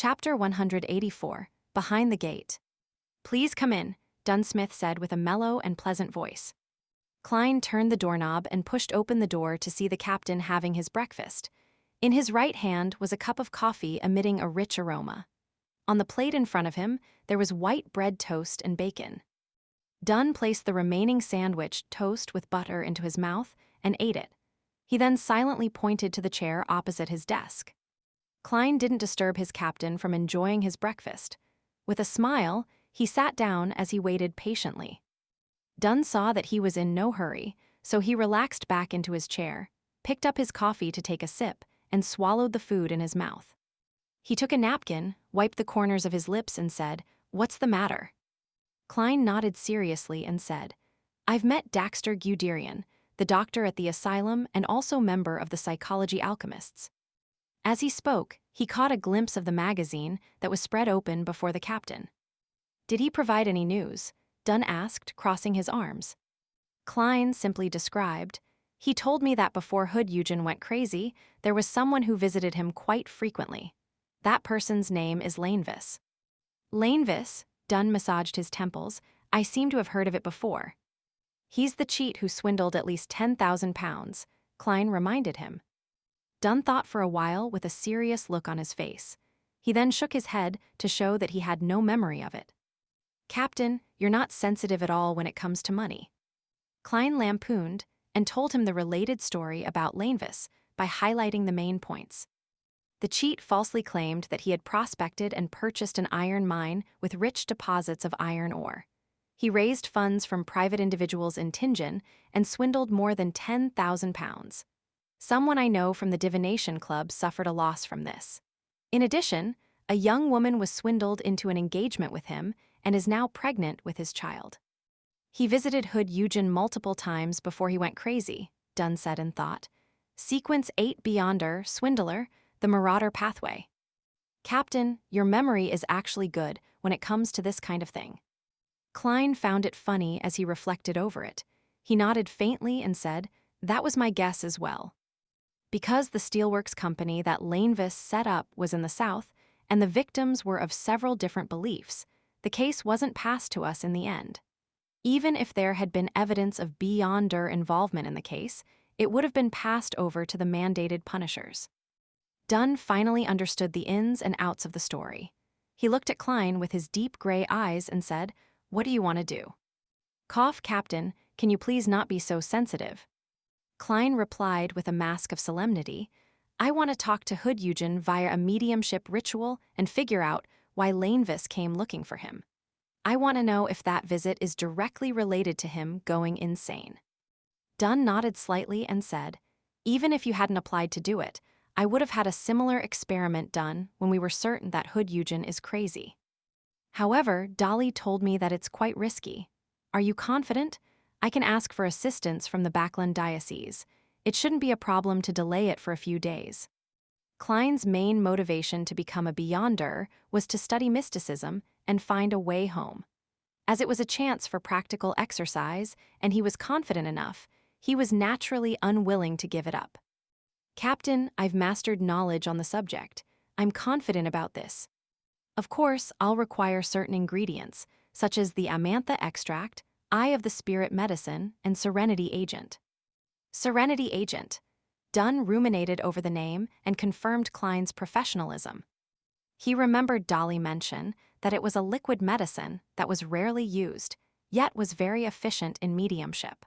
Chapter 184, Behind the Gate. "Please come in," Dunsmith said with a mellow and pleasant voice. Klein turned the doorknob and pushed open the door to see the captain having his breakfast. In his right hand was a cup of coffee emitting a rich aroma. On the plate in front of him, there was white bread toast and bacon. Dunn placed the remaining sandwich toast with butter into his mouth and ate it. He then silently pointed to the chair opposite his desk. Klein didn't disturb his captain from enjoying his breakfast. With a smile, he sat down as he waited patiently. Dunn saw that he was in no hurry, so he relaxed back into his chair, picked up his coffee to take a sip, and swallowed the food in his mouth. He took a napkin, wiped the corners of his lips, and said, "What's the matter?" Klein nodded seriously and said, "I've met Daxter Guderian, the doctor at the asylum and also member of the Psychology Alchemists." As he spoke, he caught a glimpse of the magazine that was spread open before the captain. "Did he provide any news?" Dunn asked, crossing his arms. Klein simply described, "He told me that before Hood Eugen went crazy, there was someone who visited him quite frequently. That person's name is Lanevis." "Lanevis?" Dunn massaged his temples. "I seem to have heard of it before." "He's the cheat who swindled at least 10,000 pounds, Klein reminded him. Dunn thought for a while with a serious look on his face. He then shook his head to show that he had no memory of it. "Captain, you're not sensitive at all when it comes to money." Klein lampooned and told him the related story about Lanevis by highlighting the main points. The cheat falsely claimed that he had prospected and purchased an iron mine with rich deposits of iron ore. He raised funds from private individuals in Tingen and swindled more than 10,000 pounds. Someone I know from the divination club suffered a loss from this. In addition, a young woman was swindled into an engagement with him and is now pregnant with his child. He visited Hood Eugen multiple times before he went crazy, Dunn said in thought. Sequence 8 Beyonder, Swindler, the Marauder Pathway. "Captain, your memory is actually good when it comes to this kind of thing." Klein found it funny as he reflected over it. He nodded faintly and said, "That was my guess as well." Because the steelworks company that Lanevis set up was in the South, and the victims were of several different beliefs, the case wasn't passed to us in the end. Even if there had been evidence of Beyonder involvement in the case, it would have been passed over to the mandated punishers. Dunn finally understood the ins and outs of the story. He looked at Klein with his deep gray eyes and said, "What do you want to do?" "Cough, Captain, can you please not be so sensitive?" Klein replied with a mask of solemnity, "I want to talk to Hood Eugen via a mediumship ritual and figure out why Lanevis came looking for him. I want to know if that visit is directly related to him going insane." Dunn nodded slightly and said, "Even if you hadn't applied to do it, I would have had a similar experiment done when we were certain that Hood Eugen is crazy. However, Dolly told me that it's quite risky. Are you confident? I can ask for assistance from the Backland Diocese. It shouldn't be a problem to delay it for a few days." Klein's main motivation to become a Beyonder was to study mysticism and find a way home. As it was a chance for practical exercise, and he was confident enough, he was naturally unwilling to give it up. "Captain, I've mastered knowledge on the subject. I'm confident about this. Of course, I'll require certain ingredients, such as the Amantha extract, Eye of the Spirit medicine, and Serenity agent." Serenity agent. Dunn ruminated over the name and confirmed Klein's professionalism. He remembered Dolly mention that it was a liquid medicine that was rarely used, yet was very efficient in mediumship.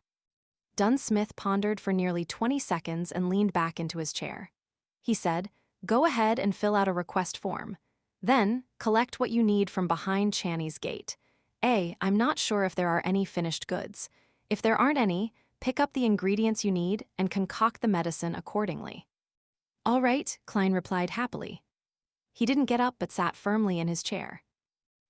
Dunsmith pondered for nearly 20 seconds and leaned back into his chair. He said, "Go ahead and fill out a request form. Then, collect what you need from behind Channy's gate. I'm not sure if there are any finished goods. If there aren't any, pick up the ingredients you need and concoct the medicine accordingly." "All right," Klein replied happily. He didn't get up but sat firmly in his chair.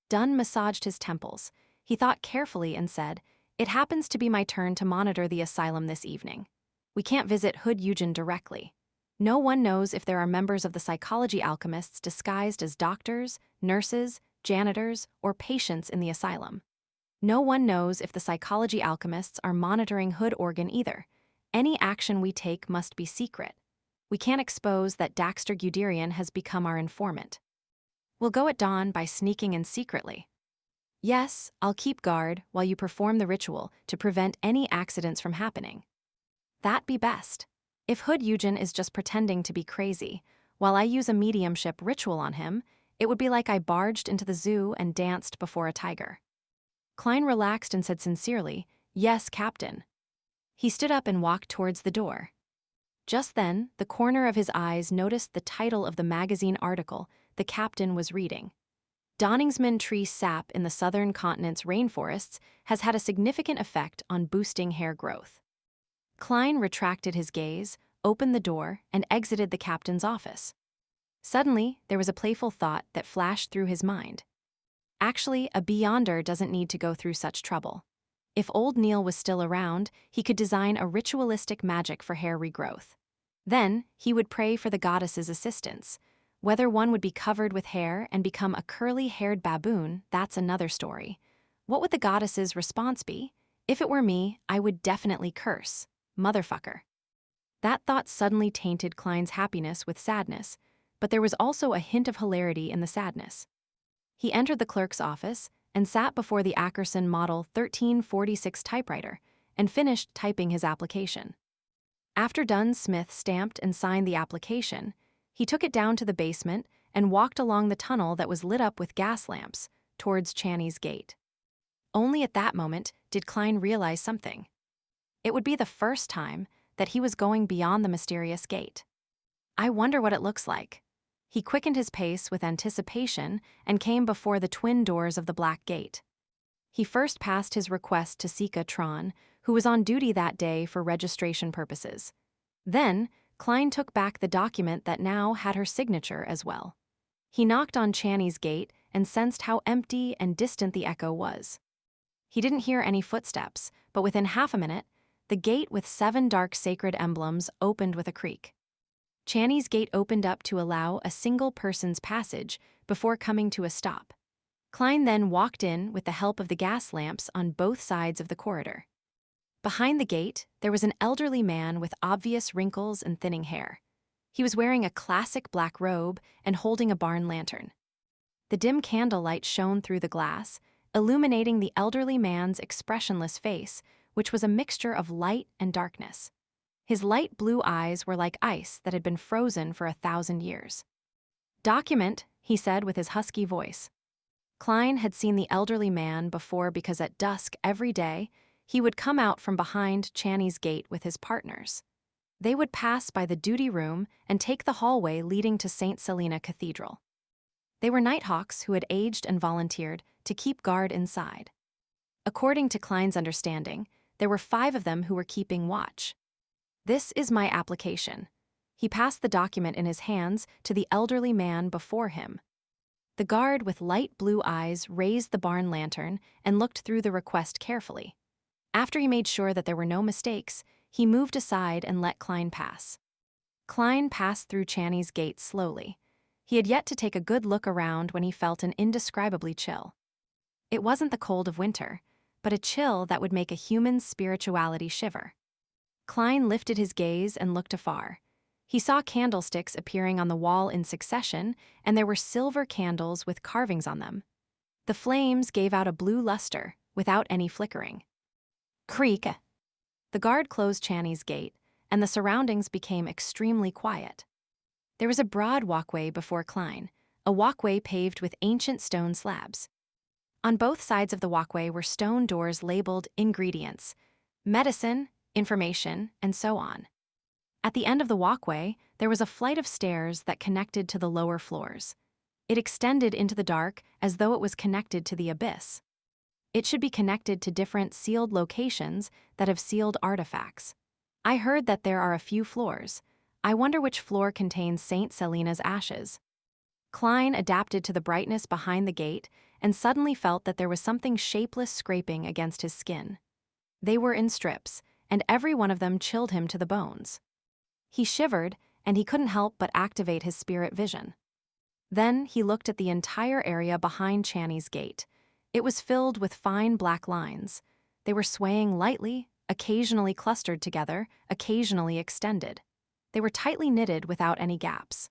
Dunn massaged his temples. He thought carefully and said, "It happens to be my turn to monitor the asylum this evening. We can't visit Hood Eugen directly. No one knows if there are members of the Psychology Alchemists disguised as doctors, nurses, janitors, or patients in the asylum. No one knows if the Psychology Alchemists are monitoring Hood Organ either. Any action we take must be secret. We can't expose that Daxter Guderian has become our informant." We'll go at dawn by sneaking in secretly. Yes, I'll keep guard while you perform the ritual to prevent any accidents from happening. That'd be best. If Hood Eugen is just pretending to be crazy, while I use a mediumship ritual on him, it would be like I barged into the zoo and danced before a tiger. Klein relaxed and said sincerely, "Yes, Captain." He stood up and walked towards the door. Just then, the corner of his eyes noticed the title of the magazine article the captain was reading. Donningsman tree sap in the southern continent's rainforests has had a significant effect on boosting hair growth. Klein retracted his gaze, opened the door, and exited the captain's office. Suddenly, there was a playful thought that flashed through his mind. Actually, a Beyonder doesn't need to go through such trouble. If old Neil was still around, he could design a ritualistic magic for hair regrowth. Then, he would pray for the goddess's assistance. Whether one would be covered with hair and become a curly-haired baboon, that's another story. What would the goddess's response be? If it were me, I would definitely curse. Motherfucker. That thought suddenly tainted Klein's happiness with sadness, but there was also a hint of hilarity in the sadness. He entered the clerk's office and sat before the Ackerson Model 1346 typewriter and finished typing his application. After Dunn Smith stamped and signed the application, he took it down to the basement and walked along the tunnel that was lit up with gas lamps towards Channy's gate. Only at that moment did Klein realize something. It would be the first time that he was going beyond the mysterious gate. I wonder what it looks like. He quickened his pace with anticipation and came before the twin doors of the black gate. He first passed his request to Sika Tron, who was on duty that day for registration purposes. Then, Klein took back the document that now had her signature as well. He knocked on Channy's gate and sensed how empty and distant the echo was. He didn't hear any footsteps, but within half a minute, the gate with 7 dark sacred emblems opened with a creak. Channy's gate opened up to allow a single person's passage before coming to a stop. Klein then walked in with the help of the gas lamps on both sides of the corridor. Behind the gate, there was an elderly man with obvious wrinkles and thinning hair. He was wearing a classic black robe and holding a barn lantern. The dim candlelight shone through the glass, illuminating the elderly man's expressionless face, which was a mixture of light and darkness. His light blue eyes were like ice that had been frozen for 1,000 years. "Document," he said with his husky voice. Klein had seen the elderly man before because at dusk every day, he would come out from behind Channy's gate with his partners. They would pass by the duty room and take the hallway leading to St. Selena Cathedral. They were Nighthawks who had aged and volunteered to keep guard inside. According to Klein's understanding, there were 5 of them who were keeping watch. "This is my application." He passed the document in his hands to the elderly man before him. The guard with light blue eyes raised the barn lantern and looked through the request carefully. After he made sure that there were no mistakes, he moved aside and let Klein pass. Klein passed through Channy's gate slowly. He had yet to take a good look around when he felt an indescribably chill. It wasn't the cold of winter, but a chill that would make a human's spirituality shiver. Klein lifted his gaze and looked afar. He saw candlesticks appearing on the wall in succession, and there were silver candles with carvings on them. The flames gave out a blue luster, without any flickering. Creak! The guard closed Channy's gate, and the surroundings became extremely quiet. There was a broad walkway before Klein, a walkway paved with ancient stone slabs. On both sides of the walkway were stone doors labeled ingredients, medicine, information, and so on. At the end of the walkway, there was a flight of stairs that connected to the lower floors. It extended into the dark as though it was connected to the abyss. It should be connected to different sealed locations that have sealed artifacts. I heard that there are a few floors. I wonder which floor contains St. Selena's ashes. Klein adapted to the brightness behind the gate and suddenly felt that there was something shapeless scraping against his skin. They were in strips, and every one of them chilled him to the bones. He shivered, and he couldn't help but activate his spirit vision. Then he looked at the entire area behind Channy's gate. It was filled with fine black lines. They were swaying lightly, occasionally clustered together, occasionally extended. They were tightly knitted without any gaps.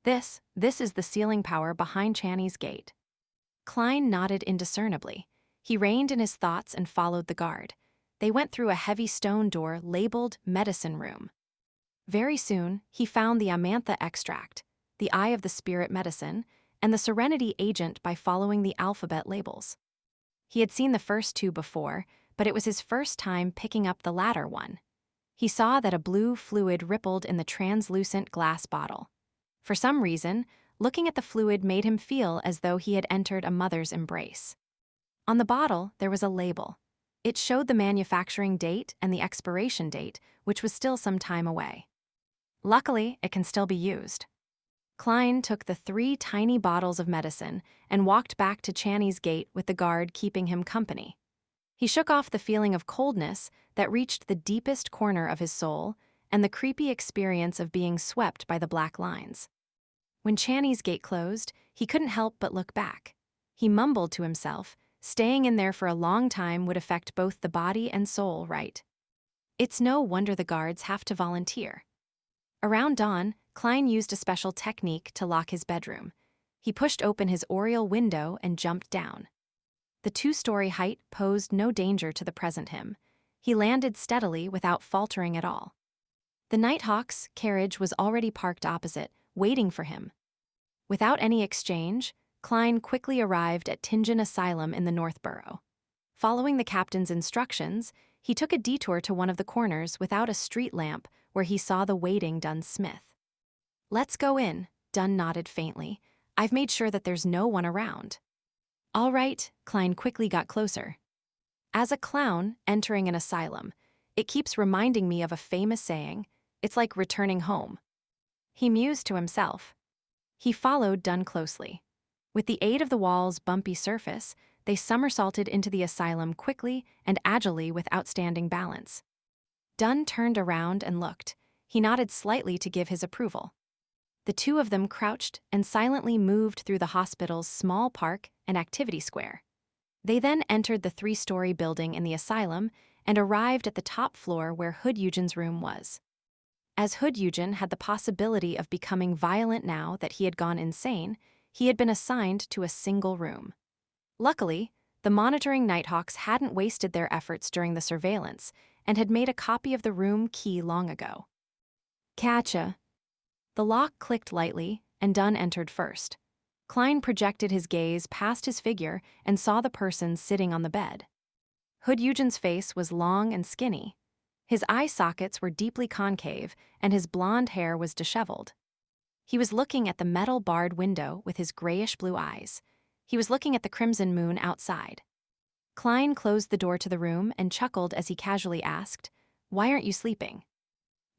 This is the sealing power behind Channy's gate. Klein nodded indiscernibly. He reined in his thoughts and followed the guard. They went through a heavy stone door labeled Medicine Room. Very soon, he found the Amantha extract, the Eye of the Spirit medicine, and the Serenity agent by following the alphabet labels. He had seen the first two before, but it was his first time picking up the latter one. He saw that a blue fluid rippled in the translucent glass bottle. For some reason, looking at the fluid made him feel as though he had entered a mother's embrace. On the bottle, there was a label. It showed the manufacturing date and the expiration date, which was still some time away. Luckily, it can still be used. Klein took the 3 tiny bottles of medicine and walked back to Channy's gate with the guard keeping him company. He shook off the feeling of coldness that reached the deepest corner of his soul and the creepy experience of being swept by the black lines. When Channy's gate closed, he couldn't help but look back. He mumbled to himself, staying in there for a long time would affect both the body and soul, right? It's no wonder the guards have to volunteer. Around dawn, Klein used a special technique to lock his bedroom. He pushed open his oriel window and jumped down. The 2-story height posed no danger to the present him. He landed steadily without faltering at all. The Nighthawk's carriage was already parked opposite, waiting for him. Without any exchange, Klein quickly arrived at Tingen Asylum in the Northborough. Following the captain's instructions, he took a detour to one of the corners without a street lamp where he saw the waiting Dunn Smith. "Let's go in," Dunn nodded faintly. "I've made sure that there's no one around." "All right," Klein quickly got closer. As a clown entering an asylum, it keeps reminding me of a famous saying, "It's like returning home." He mused to himself. He followed Dunn closely. With the aid of the wall's bumpy surface, they somersaulted into the asylum quickly and agilely with outstanding balance. Dunn turned around and looked. He nodded slightly to give his approval. The two of them crouched and silently moved through the hospital's small park and activity square. They then entered the 3-story building in the asylum and arrived at the top floor where Hood Eugen's room was. As Hood Eugen had the possibility of becoming violent now that he had gone insane, he had been assigned to a single room. Luckily, the monitoring Nighthawks hadn't wasted their efforts during the surveillance and had made a copy of the room key long ago. "Catcha." The lock clicked lightly, and Dunn entered first. Klein projected his gaze past his figure and saw the person sitting on the bed. Hood Eugen's face was long and skinny. His eye sockets were deeply concave, and his blonde hair was disheveled. He was looking at the metal-barred window with his grayish-blue eyes. He was looking at the crimson moon outside. Klein closed the door to the room and chuckled as he casually asked, "Why aren't you sleeping?"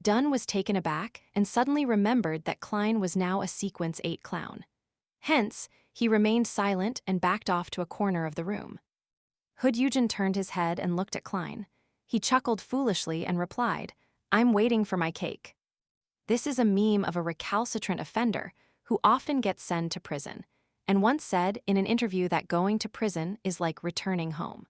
Dunn was taken aback and suddenly remembered that Klein was now a Sequence 8 clown. Hence, he remained silent and backed off to a corner of the room. Hood Eugen turned his head and looked at Klein. He chuckled foolishly and replied, "I'm waiting for my cake." This is a meme of a recalcitrant offender who often gets sent to prison, and once said in an interview that going to prison is like returning home.